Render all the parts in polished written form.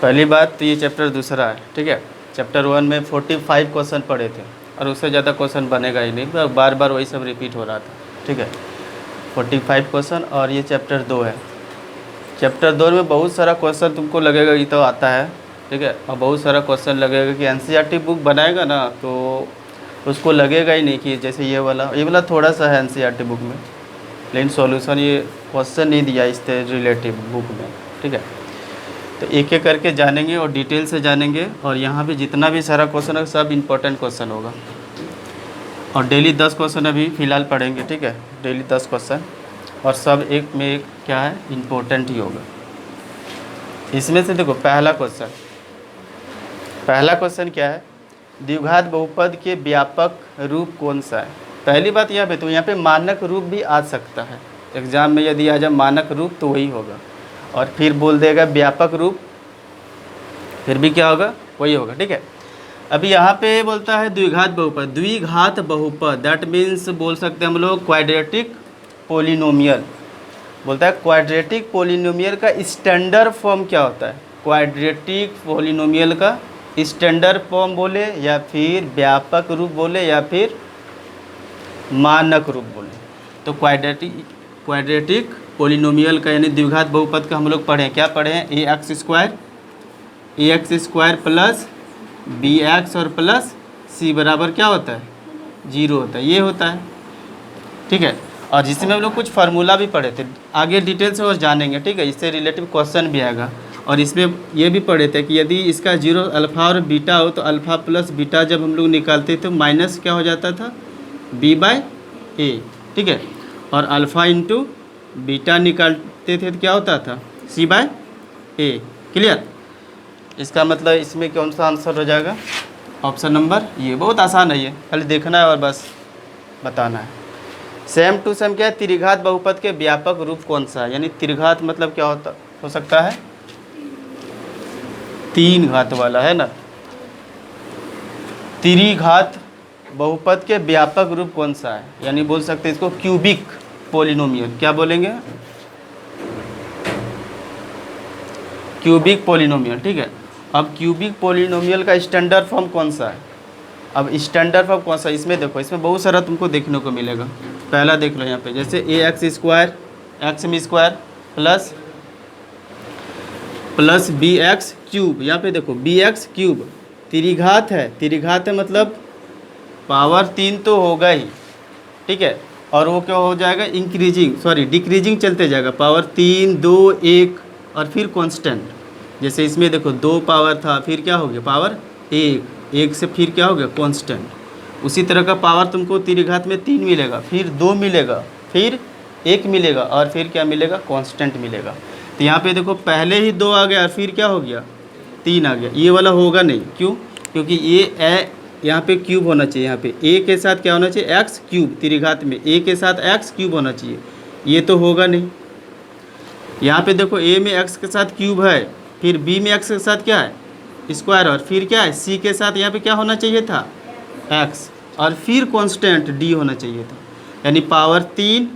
पहली बात तो ये चैप्टर दूसरा है, ठीक है। चैप्टर 1 में 45 क्वेश्चन पढ़े थे और उससे ज़्यादा क्वेश्चन बनेगा ही नहीं, बार बार वही सब रिपीट हो रहा था, ठीक है। 45 क्वेश्चन और ये चैप्टर 2 है। चैप्टर 2 में बहुत सारा क्वेश्चन तुमको लगेगा ये तो आता है, ठीक है, और बहुत सारा क्वेश्चन लगेगा कि एनसीईआरटी बुक बनाएगा ना तो उसको लगेगा ही नहीं कि जैसे ये वाला थोड़ा सा है एनसीईआरटी बुक में, लेकिन सॉल्यूशन ये क्वेश्चन नहीं दिया इससे रिलेटिव बुक में, ठीक है। तो एक एक करके जानेंगे और डिटेल से जानेंगे, और यहाँ भी जितना भी सारा क्वेश्चन है सब इम्पोर्टेंट क्वेश्चन होगा। और डेली 10 क्वेश्चन अभी फ़िलहाल पढ़ेंगे, ठीक है, डेली 10 क्वेश्चन, और सब एक में एक क्या है इम्पोर्टेंट ही होगा। इसमें से देखो पहला क्वेश्चन क्या है, द्विघात बहुपद के व्यापक रूप कौन सा है। पहली बात यहाँ पे तो यहाँ पे मानक रूप भी आ सकता है, एग्ज़ाम में यदि आ जाए मानक रूप तो वही होगा, और फिर बोल देगा व्यापक रूप, फिर भी क्या होगा वही होगा, ठीक है। अभी यहाँ पे बोलता है द्विघात बहुपद, दैट मीन्स बोल सकते हैं हम लोग क्वाड्रेटिक पोलिनोमियल। बोलता है क्वाड्रेटिक पोलिनोमियल का स्टैंडर्ड फॉर्म क्या होता है। क्वाड्रेटिक पोलिनोमियल का स्टैंडर्ड फॉर्म बोले या फिर व्यापक रूप बोले या फिर मानक रूप बोले, तो क्वाड्रेटिक पोलिनोमियल का यानी द्विघात बहुपद का हम लोग पढ़े क्या पढ़े हैं, a x square plus b x और प्लस सी बराबर क्या होता है 0 होता है, ये होता है, ठीक है। और जिसमें हम लोग कुछ फार्मूला भी पढ़े थे, आगे डिटेल से और जानेंगे, ठीक है, इससे रिलेटिव क्वेश्चन भी आएगा। और इसमें ये भी पढ़े थे कि यदि इसका 0 अल्फ़ा और बीटा हो तो अल्फ़ा प्लस बीटा जब हम लोग निकालते थे माइनस क्या हो जाता था b/a, ठीक है, और अल्फ़ा इंटू बीटा निकालते थे तो क्या होता था c/a। क्लियर। इसका मतलब इसमें कौन सा आंसर हो जाएगा, ऑप्शन नंबर ये। बहुत आसान है ये, खाली देखना है और बस बताना है। सेम टू सेम क्या है, त्रिघात बहुपद के व्यापक रूप कौन सा है, यानी त्रिघात मतलब क्या हो सकता है 3 घात वाला, है ना। त्रिघात बहुपद के व्यापक रूप कौन सा है, यानी बोल सकते हैं इसको क्यूबिक पोलिनोमियल। क्या बोलेंगे, क्यूबिक पोलिनोमियल, ठीक है। अब क्यूबिक पोलिनोमियल का स्टैंडर्ड फॉर्म कौन सा है, अब स्टैंडर्ड फॉर्म कौन सा, इसमें देखो, इसमें बहुत सारा तुमको देखने को मिलेगा। पहला देख लो यहाँ पे, जैसे ए एक्स स्क्वायर एक्स में square plus b x cube, यहाँ पे देखो बी एक्स क्यूब त्रिघात है मतलब पावर 3 तो होगा ही, ठीक है, और वो क्या हो जाएगा डिक्रीजिंग चलते जाएगा, पावर 3 2 1 और फिर कांस्टेंट। जैसे इसमें देखो 2 पावर था, फिर क्या हो गया पावर 1 से फिर क्या हो गया कांस्टेंट। उसी तरह का पावर तुमको त्रिघात में 3 मिलेगा, फिर 2 मिलेगा, फिर 1 मिलेगा, और फिर क्या मिलेगा कांस्टेंट मिलेगा। तो यहाँ पे देखो पहले ही 2 आ गया और फिर क्या हो गया 3 आ गया, ये वाला होगा नहीं। क्यों, क्योंकि ये यहाँ पे क्यूब होना चाहिए, यहाँ पे ए के साथ क्या होना चाहिए एक्स क्यूब, त्रिघात में ए के साथ एक्स क्यूब होना चाहिए, ये तो होगा नहीं। यहाँ पे देखो ए में एक्स के साथ क्यूब है, फिर बी में एक्स के साथ क्या है स्क्वायर, और फिर क्या है सी के साथ यहाँ पे क्या होना चाहिए था एक्स, और फिर कांस्टेंट डी होना चाहिए था, यानी पावर 3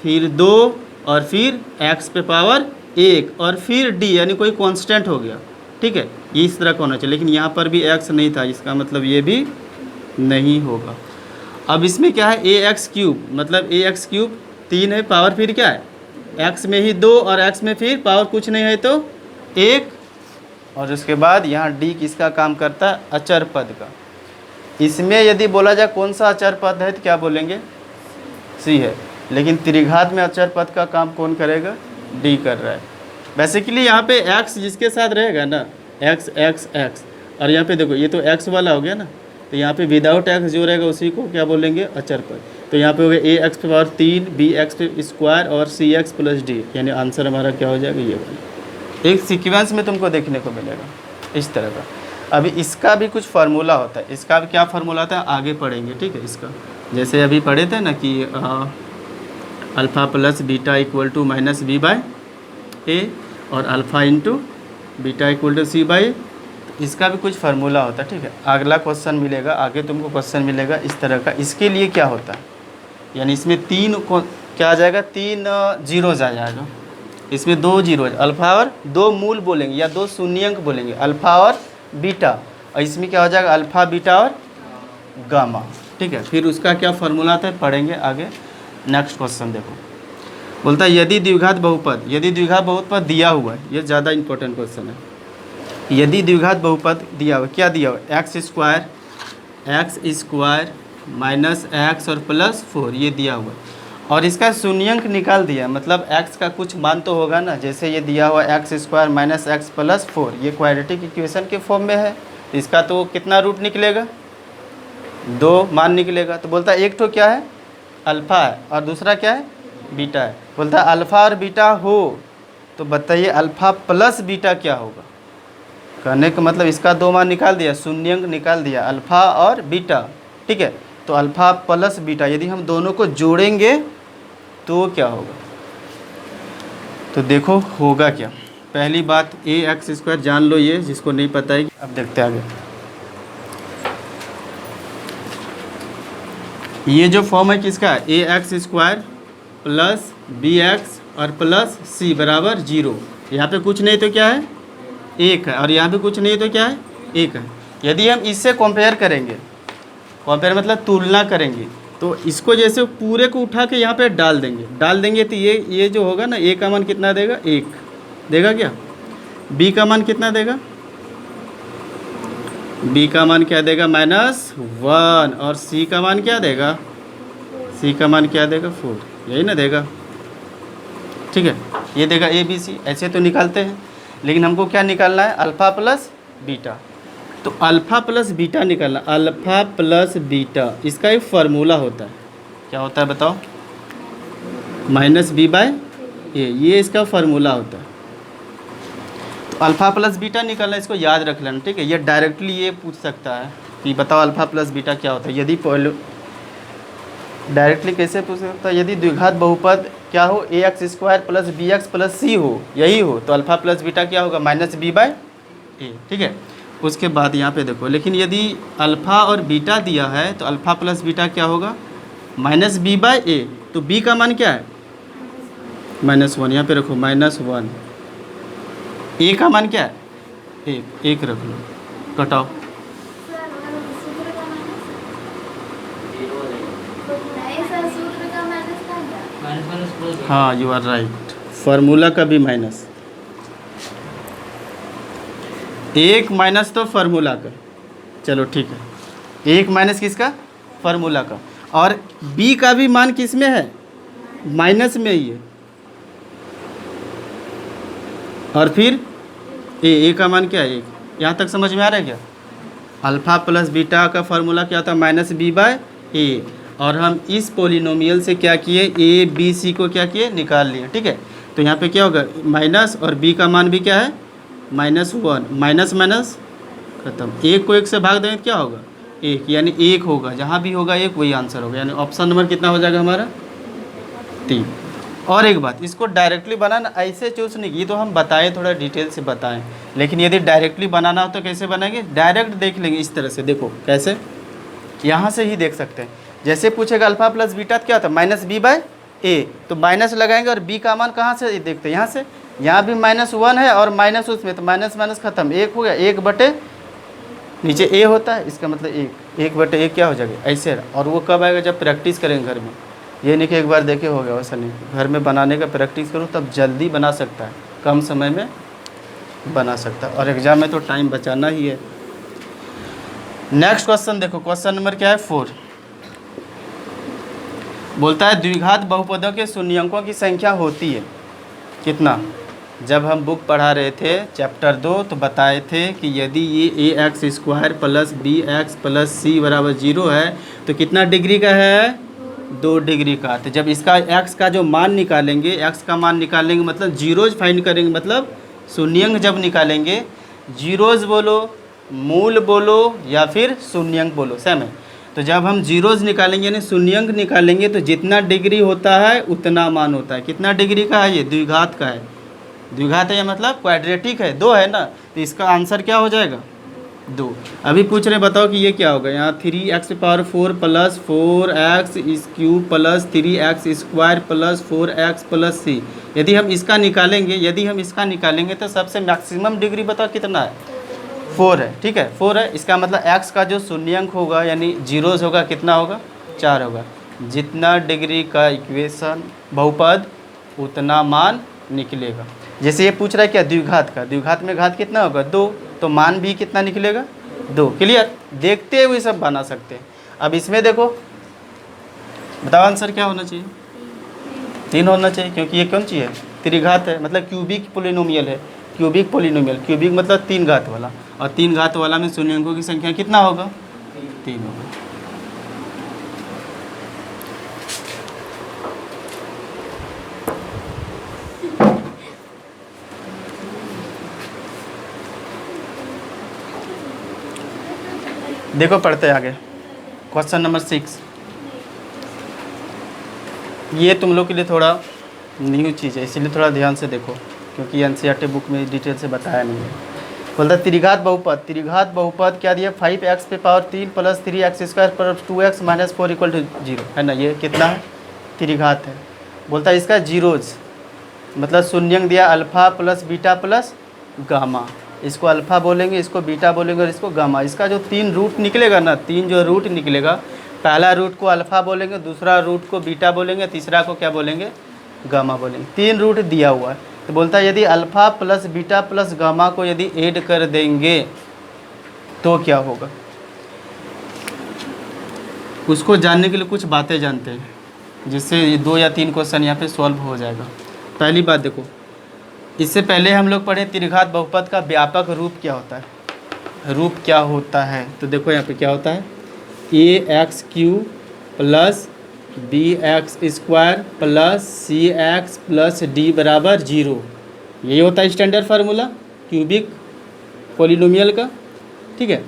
फिर 2 और फिर एक्स पे पावर 1 और फिर डी, यानी कोई कांस्टेंट हो गया, ठीक है। ये इस तरह का होना चाहिए, लेकिन यहाँ पर भी एक्स नहीं था, इसका मतलब ये भी नहीं होगा। अब इसमें क्या है ए एक्स क्यूब, मतलब ए एक्स क्यूब 3 है, पावर फिर क्या है एक्स में ही 2 और एक्स में फिर पावर कुछ नहीं है तो 1, और उसके बाद यहाँ डी किसका काम करता है अचर पद का। इसमें यदि बोला जाए कौन सा अचर पद है तो क्या बोलेंगे सी है, लेकिन त्रिघात में अचर पद का काम कौन करेगा डी कर रहा है। बेसिकली यहाँ पे एक्स जिसके साथ रहेगा ना एक्स एक्स एक्स, और यहाँ पे देखो ये तो एक्स वाला हो गया ना, तो यहाँ पे विदाउट एक्स जो रहेगा उसी को क्या बोलेंगे अचर पद। तो यहाँ पे हो गया ए एक्स पे पावर 3 बी एक्स पे स्क्वायर और सी एक्स प्लस डी, यानी आंसर हमारा क्या हो जाएगा ये वाला। एक सीक्वेंस में तुमको देखने को मिलेगा इस तरह का। अभी इसका भी कुछ फार्मूला होता है, इसका भी क्या फार्मूला होता है आगे पढ़ेंगे, ठीक है। इसका जैसे अभी पढ़े थे ना कि alpha plus beta equal to minus b/a और alpha into beta equal to c/a, इसका भी कुछ फार्मूला होता है, ठीक है। अगला क्वेश्चन मिलेगा, आगे तुमको क्वेश्चन मिलेगा इस तरह का। इसके लिए क्या होता है, यानी इसमें 3 क्या आ जाएगा 3 जीरोज आ जाएगा, इसमें दो जीरो है, अल्फ़ा और दो मूल बोलेंगे या दो शून्यंक बोलेंगे, अल्फ़ा और बीटा, और इसमें क्या हो जाएगा अल्फ़ा बीटा और गामा। ठीक है, फिर उसका क्या फार्मूला था पढ़ेंगे आगे। नेक्स्ट क्वेश्चन देखो, बोलता है यदि द्विघात बहुपद, यदि द्विघात बहुपद दिया हुआ है, ये ज़्यादा इंपॉर्टेंट क्वेश्चन है। यदि द्विघात बहुपद दिया हुआ, क्या दिया हुआ, एक्स स्क्वायर माइनस एक्स और प्लस 4 ये दिया हुआ, और इसका शून्यंक निकाल दिया, मतलब x का कुछ मान तो होगा ना, जैसे ये दिया हुआ x square minus x plus 4, ये क्वाड्रेटिक इक्वेशन के फॉर्म में है, इसका तो कितना रूट निकलेगा, 2 मान निकलेगा। तो बोलता है एक तो क्या है अल्फ़ा है और दूसरा क्या है बीटा है। बोलता है अल्फ़ा और बीटा हो तो बताइए अल्फ़ा प्लस बीटा क्या होगा। कहने का मतलब इसका 2 मान निकाल दिया, शून्यंक निकाल दिया, अल्फ़ा और बीटा। ठीक है, तो अल्फ़ा प्लस बीटा यदि हम दोनों को जोड़ेंगे तो क्या होगा, तो देखो होगा क्या। पहली बात ए एक्स स्क्वायर जान लो, ये जिसको नहीं पता है। अब देखते हैं आगे, ये जो फॉर्म है किसका, a x square plus b x और प्लस सी बराबर 0। यहाँ पे कुछ नहीं तो क्या है 1 है, और यहाँ पे कुछ नहीं तो क्या है 1 है। यदि हम इससे कंपेयर करेंगे, कंपेयर मतलब तुलना करेंगे, तो इसको जैसे पूरे को उठा के यहाँ पे डाल देंगे तो ये जो होगा ना, ए का मान कितना देगा 1 देगा, क्या बी का मान कितना देगा, बी का मान क्या देगा -1, और सी का मान क्या देगा, सी का मान क्या देगा 4, यही ना देगा। ठीक है, ये देगा ए बी सी, ऐसे तो निकालते हैं, लेकिन हमको क्या निकालना है अल्फ़ा प्लस बीटा। तो अल्फ़ा प्लस बीटा निकालना, अल्फ़ा प्लस बीटा इसका एक फार्मूला होता है, क्या होता है बताओ, -b/a, ये इसका फार्मूला होता है। तो अल्फ़ा प्लस बीटा निकालना, इसको याद रख लेना। ठीक है, ये डायरेक्टली ये पूछ सकता है कि बताओ अल्फ़ा प्लस बीटा क्या होता है। यदि डायरेक्टली कैसे पूछ सकता है, यदि द्विघात बहुपद क्या हो, a x square plus b x plus c हो, यही हो, तो अल्फ़ा प्लस बीटा क्या होगा -b/a। ठीक है, उसके बाद यहाँ पे देखो, लेकिन यदि अल्फ़ा और बीटा दिया है तो अल्फ़ा प्लस बीटा क्या होगा -b/a, तो b का मान क्या है -1, यहाँ पे रखो -1, a का मान क्या है 1 रख लो, घटाओ, हाँ यू आर राइट, फार्मूला का भी माइनस, 1 माइनस तो फार्मूला का, चलो ठीक है, 1 माइनस किसका फार्मूला का, और b का भी मान किस में है माइनस में ही है, और फिर a का मान क्या है 1। यहाँ तक समझ में आ रहा है क्या, अल्फ़ा प्लस बीटा का फार्मूला क्या होता है -b/a, और हम इस पोलिनोमियल से क्या किए ए बी सी को क्या किए निकाल लिए। ठीक है, तो यहाँ पे क्या होगा माइनस, और b का मान भी क्या है -1, माइनस माइनस खत्म, 1 को 1 से भाग देंगे तो क्या होगा 1, यानी 1 होगा, जहाँ भी होगा 1 वही आंसर होगा, यानी ऑप्शन नंबर कितना हो जाएगा हमारा 3। और एक बात, इसको डायरेक्टली बनाना ऐसे चूज नहीं, ये तो हम बताएं थोड़ा डिटेल से बताएं, लेकिन यदि डायरेक्टली बनाना हो तो कैसे बनाएंगे, डायरेक्ट देख लेंगे इस तरह से। देखो कैसे, यहाँ से ही देख सकते हैं, जैसे पूछेगा अल्फ़ा प्लस बीटा क्या होता है -b/a, तो माइनस लगाएंगे, और b का मान कहाँ से देखते हैं, यहाँ से, यहाँ भी -1 है और माइनस उसमें, तो माइनस माइनस खत्म, 1 हो गया, 1/, नीचे a होता है, इसका मतलब 1/a क्या हो जाएगा ऐसे। और वो कब आएगा, जब प्रैक्टिस करेंगे घर में, ये नहीं कि एक बार देखे हो गया, वैसा नहीं, घर में बनाने का प्रैक्टिस करो तब जल्दी बना सकता है, कम समय में बना सकता है, और एग्ज़ाम में तो टाइम बचाना ही है। नेक्स्ट क्वेश्चन देखो, क्वेश्चन नंबर क्या है 4, बोलता है द्विघात बहुपदों के शून्यंकों की संख्या होती है कितना। जब हम बुक पढ़ा रहे थे चैप्टर 2 तो बताए थे कि यदि ये a x square plus b x plus c बराबर 0 है तो कितना डिग्री का है 2 डिग्री का। तो जब इसका x का जो मान निकालेंगे, x का मान निकालेंगे मतलब जीरोज फाइंड करेंगे, मतलब शून्यंक जब निकालेंगे, जीरोज बोलो, मूल बोलो या फिर शून्यंक बोलो, सेम है। तो जब हम जीरोज निकालेंगे यानी शून्यंक निकालेंगे तो जितना डिग्री होता है उतना मान होता है। कितना डिग्री का है, ये द्विघात का है। द्विघात है मतलब क्वाड्रेटिक है, 2 है ना, तो इसका आंसर क्या हो जाएगा 2। अभी पूछ रहे बताओ कि ये क्या होगा। यहाँ 3x⁴ प्लस 4x इस cube plus 3x square plus 4x plus c। यदि हम इसका निकालेंगे तो सबसे मैक्सिमम डिग्री बताओ कितना है, 4 है। ठीक है, 4 है। इसका मतलब x का जो शून्यंक होगा यानी जीरोज होगा कितना होगा, 4 होगा। जितना डिग्री का इक्वेशन बहुपद उतना मान निकलेगा। जैसे ये पूछ रहा है क्या, द्विघात का, द्विघात में घात कितना होगा 2, तो मान भी कितना निकलेगा 2। क्लियर, देखते हुए सब बना सकते हैं। अब इसमें देखो, बताओ आंसर क्या होना चाहिए, 3 होना चाहिए, क्योंकि ये कौन चीज़ है, त्रिघात है, मतलब क्यूबिक पोलिनोमियल है। क्यूबिक पोलिनोमियल, क्यूबिक मतलब 3 घात वाला, और 3 घात वाला में शून्यंकों की संख्या कितना होगा, 3 होगा। देखो पढ़ते आगे, क्वेश्चन नंबर 6। ये तुम लोग के लिए थोड़ा न्यू चीज़ है, इसलिए थोड़ा ध्यान से देखो, क्योंकि एनसीईआरटी बुक में डिटेल से बताया नहीं है। बोलता है त्रिघात बहुपद, त्रिघात बहुपद क्या दिया, 5x⁴ plus 3x square plus 2x minus 4 equal to 0 है ना। ये कितना है, त्रिघात है। बोलता है इसका जीरोज, मतलब शून्यंक दिया alpha plus beta plus gamma. इसको अल्फ़ा बोलेंगे, इसको बीटा बोलेंगे और इसको गामा। इसका जो 3 रूट निकलेगा ना, 3 जो रूट निकलेगा, पहला रूट को अल्फ़ा बोलेंगे, दूसरा रूट को बीटा बोलेंगे, तीसरा को क्या बोलेंगे, गामा बोलेंगे। 3 रूट दिया हुआ है। तो बोलता है यदि alpha plus beta plus gamma को यदि ऐड कर देंगे तो क्या होगा। उसको जानने के लिए कुछ बातें जानते हैं, जिससे 2 या 3 क्वेश्चन यहाँ पे सॉल्व हो जाएगा। पहली बात देखो, इससे पहले हम लोग पढ़े त्रिघात बहुपद का व्यापक रूप क्या होता है, रूप क्या होता है। तो देखो यहाँ पे क्या होता है, ax³ plus bx² plus cx plus d बराबर 0। यही होता है स्टैंडर्ड फार्मूला क्यूबिक पोलिनोमियल का। ठीक है,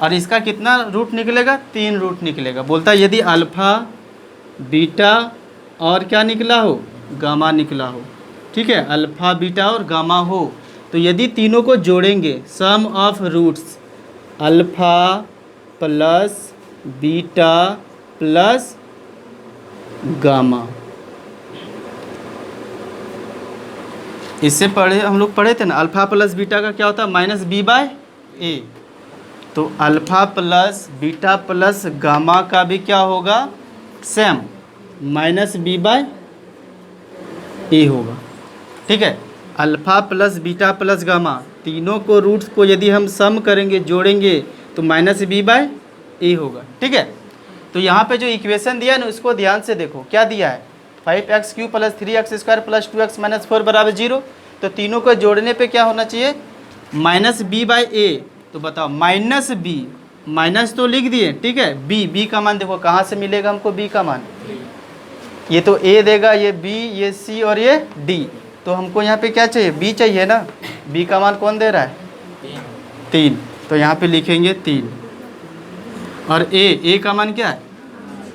और इसका कितना रूट निकलेगा, 3 रूट निकलेगा। बोलता है यदि अल्फ़ा बीटा और क्या निकला हो, गामा निकला हो। ठीक है, अल्फ़ा बीटा और गामा हो, तो यदि तीनों को जोड़ेंगे, sum of roots alpha plus beta plus gamma. इससे पढ़े हम लोग पढ़े थे ना, अल्फ़ा प्लस बीटा का क्या होता है, -b/a। तो alpha plus beta plus gamma का भी क्या होगा, सेम -b/a होगा। ठीक है, alpha plus beta plus gamma, तीनों को रूट्स को यदि हम सम करेंगे, जोड़ेंगे, तो -b/a होगा। ठीक है, तो यहाँ पे जो इक्वेशन दिया है ना, उसको ध्यान से देखो। क्या दिया है, 5x³ plus 3x square plus 2x minus 4 बराबर 0। तो तीनों को जोड़ने पे क्या होना चाहिए, -b/a। तो बताओ -b, माइनस तो लिख दिए। ठीक है, b का मान देखो कहाँ से मिलेगा हमको, b का मान, ये तो a देगा, ये b, ये c और ये d। तो हमको यहाँ पे क्या चाहिए, b चाहिए ना। b का मान कौन दे रहा है, 3। तो यहाँ पे लिखेंगे 3। और a का मान क्या है,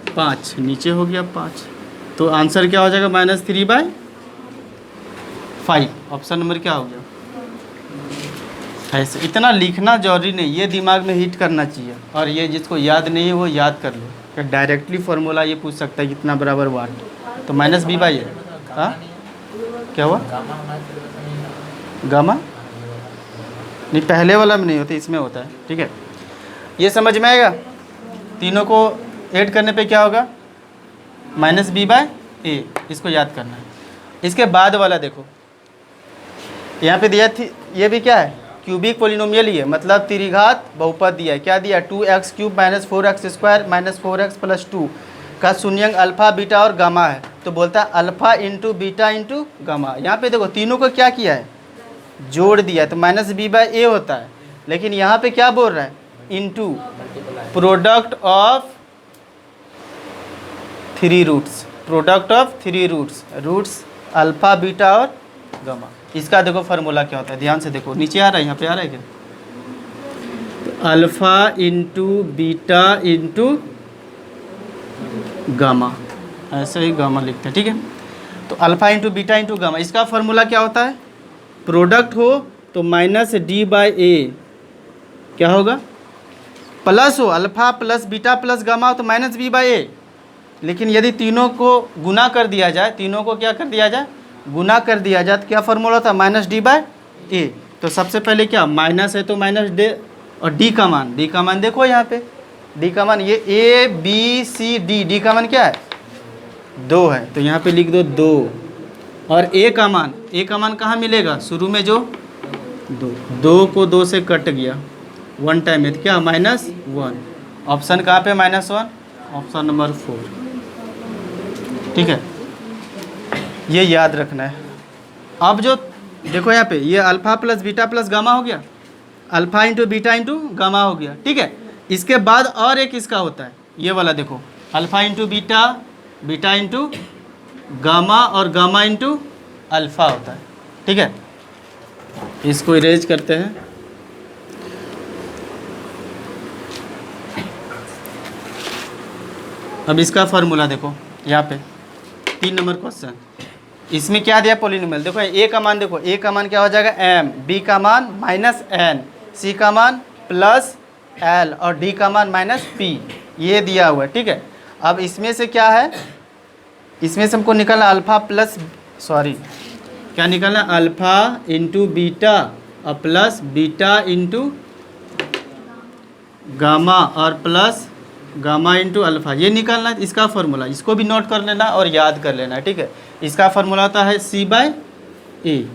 5, नीचे हो गया 5। तो आंसर क्या हो जाएगा, -3/5। ऑप्शन नंबर क्या हो गया। ऐसे इतना लिखना जरूरी नहीं, ये दिमाग में हिट करना चाहिए। और ये जिसको याद नहीं है वो याद कर लो, कि डायरेक्टली फार्मूला ये पूछ सकता है कितना बराबर वाट। तो -b/a। हाँ क्या हुआ, गामा नहीं, पहले वाला में नहीं होता, इसमें होता है। ठीक है, ये समझ में आएगा। तीनों को ऐड करने पे क्या होगा, -b/a। इसको याद करना है। इसके बाद वाला देखो, यहाँ पे दिया थी, ये भी क्या है, क्यूबिक पोलिनोमियल ही है, मतलब त्रिघात बहुपद दिया है। क्या दिया, 2x³ minus 4x square minus 4x plus 2 का शून्यंक अल्फ़ा बीटा और गामा है। तो बोलता है alpha into beta into gamma. यहाँ पे देखो तीनों को क्या किया है, जोड़ दिया है, तो -b/a होता है। लेकिन यहाँ पे क्या बोल रहा है, into product of 3 roots, product of 3 roots, roots alpha beta और गामा। इसका देखो फार्मूला क्या होता है, ध्यान से देखो, नीचे आ रहा है, यहाँ पे आ रहा है क्या, तो alpha into beta into gamma, ऐसे ही गामा लिखते हैं। ठीक है, तो alpha into beta into gamma, इसका फार्मूला क्या होता है, प्रोडक्ट हो तो -d/a क्या होगा, प्लस हो, alpha plus beta plus gamma हो तो माइनस बी बाई ए। लेकिन यदि तीनों को गुना कर दिया जाए, तीनों को क्या कर दिया जाए, गुना कर दिया जाए, तो क्या फॉर्मूला था, माइनस डी बाई ए। तो सबसे पहले क्या, माइनस है तो माइनस डे, और डी का मान देखो यहाँ पे, डी का मान ये a b c d, d का मान क्या है, 2 है, तो यहाँ पे लिख दो 2। और ए का मान कहाँ मिलेगा, शुरू में जो 2 को 2 से कट गया, 1 टाइम है तो क्या, -1। ऑप्शन कहाँ पे -1, ऑप्शन नंबर 4। ठीक है, ये याद रखना है। अब जो देखो यहाँ पे, ये alpha plus beta plus gamma हो गया, alpha into beta into gamma हो गया। ठीक है, इसके बाद और एक इसका होता है, ये वाला देखो, alpha into beta, beta into gamma और गामा इंटू अल्फ़ा होता है। ठीक है, इसको इरेज करते हैं। अब इसका फार्मूला देखो यहाँ पे 3 नंबर क्वेश्चन, इसमें क्या दिया, पॉलिनोमियल। देखो ए का मान, देखो ए का मान क्या हो जाएगा m, बी का मान -n, सी का मान +l और डी का मान -p, ये दिया हुआ है। ठीक है, अब इसमें से क्या है, इसमें से हमको निकालना अल्फ़ा प्लस, सॉरी क्या निकालना, अल्फ़ा इंटू बीटा और प्लस बीटा इंटू गामा और प्लस गामा इंटू अल्फ़ा, ये निकालना है इसका फार्मूला। इसको भी नोट कर लेना और याद कर लेना है। ठीक है, इसका फार्मूला होता है C बाई ए।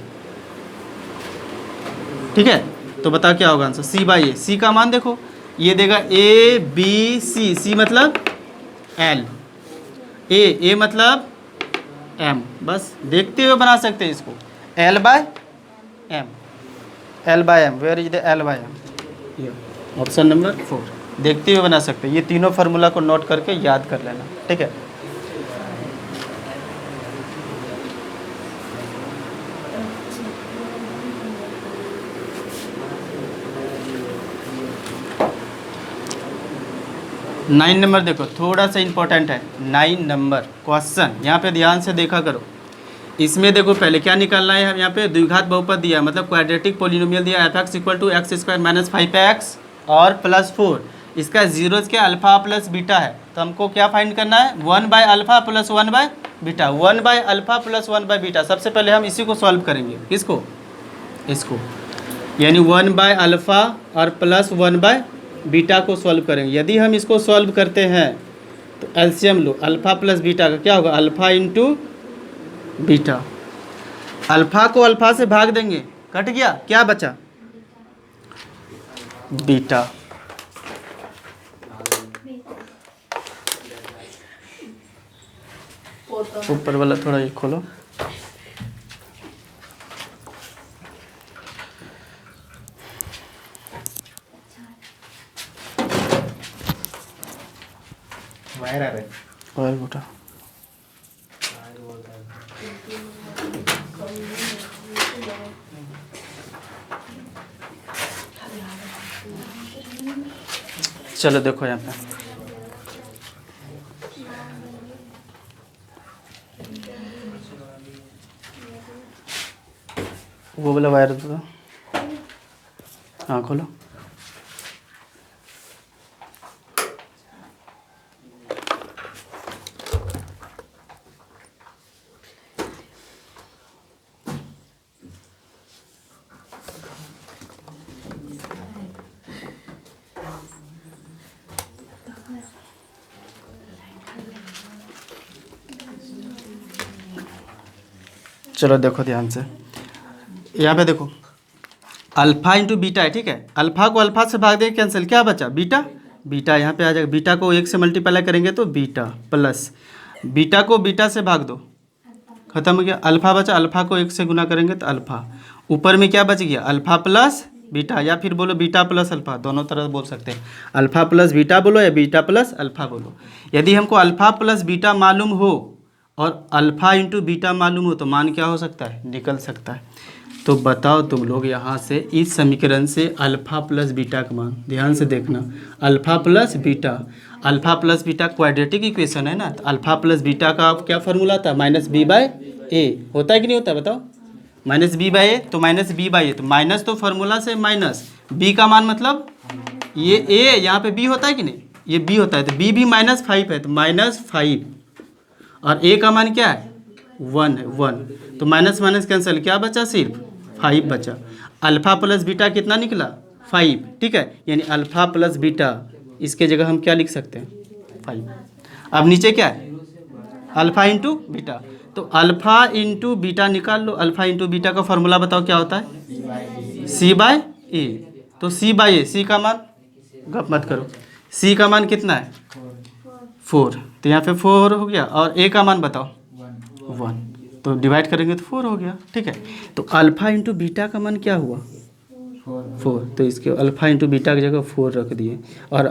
ठीक है, तो बता क्या होगा आंसर, C बाई ए। सी का मान देखो, ये देगा ए बी सी, सी मतलब L, ए मतलब M, बस देखते हुए बना सकते हैं इसको, L by M, L by M, where is the L by M, ये ऑप्शन नंबर 4, देखते हुए बना सकते हैं। ये तीनों फार्मूला को नोट करके याद कर लेना। ठीक है, नाइन नंबर देखो, थोड़ा सा इंपॉर्टेंट है। 9 नंबर क्वेश्चन, यहाँ पे ध्यान से देखा करो। इसमें देखो पहले क्या निकालना है, हम यहाँ पे द्विघात बहुपद दिया, मतलब क्वाड्रेटिक पोलिनोमियल दिया, f(x) = x² - 5x और +4। इसका जीरोज क्या, अल्फ़ा प्लस बीटा है, तो हमको क्या फाइंड करना है, 1/α + 1/बीटा, 1/α + 1/बीटा। सबसे पहले हम इसी को सॉल्व करेंगे, किसको, इसको, यानी 1/α और प्लस 1/बीटा को सॉल्व करेंगे। यदि हम इसको सॉल्व करते हैं तो एलसीएम लो, अल्फ़ा प्लस बीटा का क्या होगा, अल्फ़ा इंटू बीटा। अल्फ़ा को अल्फ़ा से भाग देंगे, कट गया, क्या बचा, बीटा। ऊपर वाला थोड़ा ये खोलो, वायर आ रहा है, वायर बेटा, चलो देखो यहाँ पे, वो वाला वायर तो, हाँ खोलो। चलो देखो ध्यान से, यहाँ पे देखो अल्फ़ा इंटू बीटा है। ठीक है, अल्फ़ा को अल्फ़ा से भाग देंगे, कैंसिल, क्या बचा, बीटा, बीटा यहाँ पे आ जाएगा। बीटा को 1 से मल्टीप्लाई करेंगे तो बीटा, प्लस बीटा को बीटा से भाग दो, खत्म हो गया। अल्फ़ा बचा, अल्फ़ा को 1 से गुना करेंगे तो अल्फ़ा, ऊपर में क्या बच गया, अल्फ़ा प्लस बीटा, या फिर बोलो बीटा प्लस अल्फ़ा, दोनों तरह बोल सकते हैं। अल्फ़ा प्लस बीटा बोलो या बीटा प्लस अल्फ़ा बोलो। यदि हमको अल्फ़ा प्लस बीटा मालूम हो और अल्फ़ा इंटू बीटा मालूम हो तो मान क्या हो सकता है, निकल सकता है। तो बताओ तुम लोग यहाँ से इस समीकरण से अल्फ़ा प्लस बीटा का मान, ध्यान से देखना, alpha plus beta quadratic equation है ना, तो अल्फ़ा प्लस बीटा का क्या फार्मूला था, -b/a, होता है कि नहीं होता है, बताओ, -b/a, तो -b/a, तो माइनस तो फार्मूला से माइनस, b का मान मतलब ये ए यहाँ पे बी होता है कि नहीं, ये बी होता है, तो बी भी -5 है, तो -5 और ए का मान क्या है 1 है, 1, तो माइनस माइनस कैंसिल, क्या बचा सिर्फ 5 बचा। अल्फ़ा प्लस बीटा कितना निकला 5, ठीक है, यानी अल्फ़ा प्लस बीटा इसके जगह हम क्या लिख सकते हैं 5। अब नीचे क्या है अल्फ़ा इंटू बीटा, तो अल्फ़ा इंटू बीटा निकाल लो। अल्फ़ा इंटू बीटा का फॉर्मूला बताओ क्या होता है C/A, तो C/A, सी का मान गप मत करो, सी का मान कितना है 4, तो यहाँ पे 4 हो गया, और ए का मान बताओ 1, तो डिवाइड करेंगे तो 4 हो गया, ठीक है। तो अल्फ़ा इंटू बीटा का मान क्या हुआ 4, तो इसके अल्फ़ा इंटू बीटा की जगह 4 रख दिए, और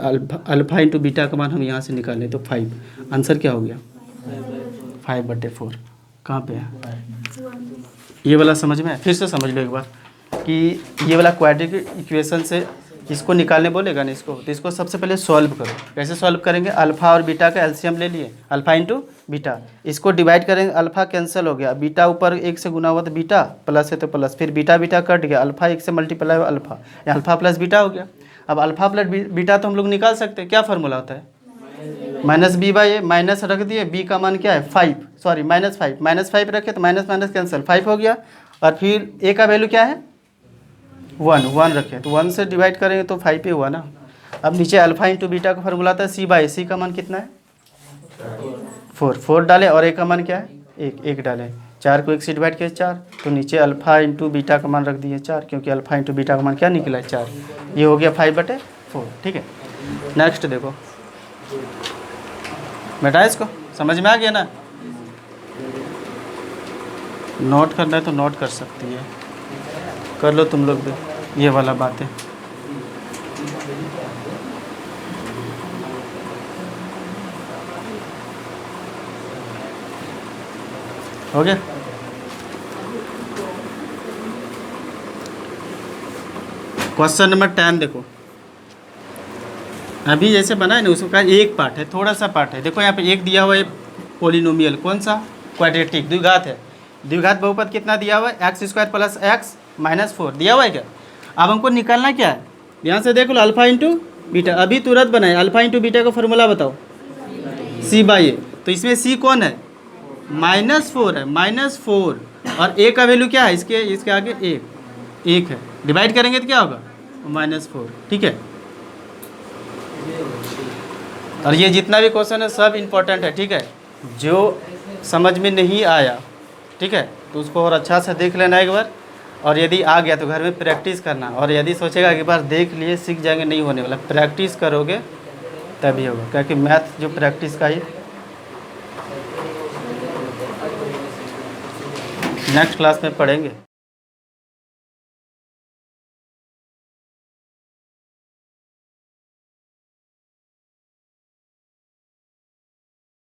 अल्फ़ा इंटू बीटा का मान हम यहाँ से निकालें तो 5, आंसर क्या हो गया 5/4, कहाँ पे है ये वाला, समझ में? फिर से समझ लो एक बार कि ये वाला क्वाड्रेटिक इक्वेशन से इसको निकालने बोलेगा ना इसको, तो इसको सबसे पहले सॉल्व करो। कैसे सॉल्व करेंगे, अल्फ़ा और बीटा का एलसीएम ले लिए, अल्फ़ा इंटू बीटा, इसको डिवाइड करेंगे, अल्फ़ा कैंसिल हो गया, बीटा ऊपर 1 से गुना हुआ तो बीटा, प्लस है तो प्लस, फिर बीटा बीटा कट गया, अल्फ़ा 1 से मल्टीप्लाई हुआ अल्फ़ा, अल्फ़ा प्लस बीटा हो गया। अब अल्फ़ा प्लस बीटा तो हम लोग निकाल सकते हैं, क्या फार्मूला होता है -b/a, माइनस रख दिए, b का मान क्या है 5, सॉरी -5 रखे तो माइनस माइनस कैंसिल 5 हो गया, और फिर a का वैल्यू क्या है 1 रखे, तो 1 से डिवाइड करेंगे तो 5 पे हुआ ना। अब नीचे अल्फ़ा इंटू बीटा का फॉर्मूला आता है C/A, सी का मान कितना है 4 डाले, और a का मान क्या है 1 डाले, 4 को 1 से डिवाइड किया 4, तो नीचे अल्फ़ा इंटू बीटा का मान रख दिए 4, क्योंकि अल्फ़ा इंटू बीटा का मान क्या निकला है 4, ये हो गया 5/4, ठीक है। नेक्स्ट देखो बेटा, इसको समझ में आ गया ना, नोट करना है तो नोट कर सकती है, कर लो तुम लोग भी ये वाला बातें। हो गया, क्वेश्चन नंबर 10 देखो, अभी जैसे बना है ना उसका एक पार्ट है, थोड़ा सा पार्ट है। देखो यहाँ पे एक दिया हुआ है पोलिनोमियल, कौन सा क्वाड्रेटिक, द्विघात है, द्विघात बहुपद कितना दिया हुआ है x² + x - 4 दिया हुआ है क्या। अब हमको निकालना क्या है, यहाँ से देख लो अल्फ़ा इंटू बीटा, अभी तुरंत बनाए, अल्फ़ा इंटू बीटा का फॉर्मूला बताओ C/A, तो इसमें C कौन है -4 है, -4, और a का वैल्यू क्या है इसके आगे 1 है, डिवाइड करेंगे तो क्या होगा -4, ठीक है। और ये जितना भी क्वेश्चन है सब इम्पोर्टेंट है, ठीक है, जो समझ में नहीं आया, ठीक है, तो उसको और अच्छा से देख लेना एक बार, और यदि आ गया तो घर में प्रैक्टिस करना, और यदि सोचेगा एक बार देख लिए सीख जाएंगे, नहीं होने वाला, प्रैक्टिस करोगे तभी होगा, क्योंकि मैथ जो प्रैक्टिस का ही नेक्स्ट क्लास में पढ़ेंगे।